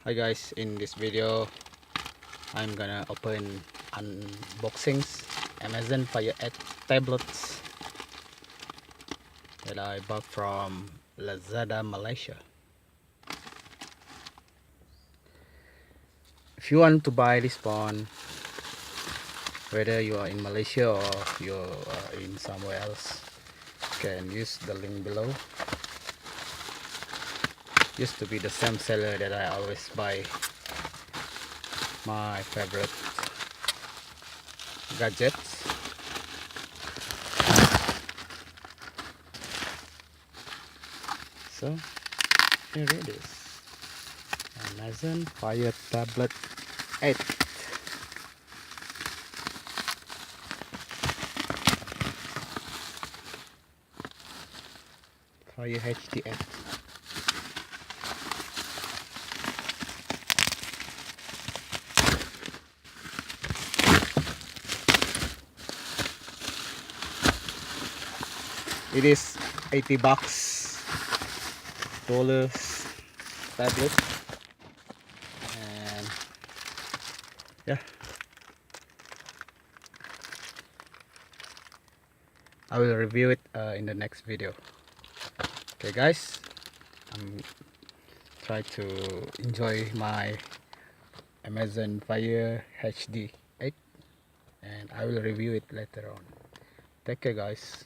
Hi guys, in this video I'm gonna open unboxings Amazon Fire 8 tablets that I bought from Lazada Malaysia. If you want to buy this phone, whether you are in Malaysia or you are in somewhere else, you can use the link below. Used to be the same seller that I always buy my favorite gadgets. So here it is, Amazon Fire Tablet 8. Fire HD 8. It is 80 bucks dollars tablet, and yeah, I will review it in the next video. Okay guys, I'm try to enjoy my Amazon Fire HD 8 and I will review it later on. Take care guys.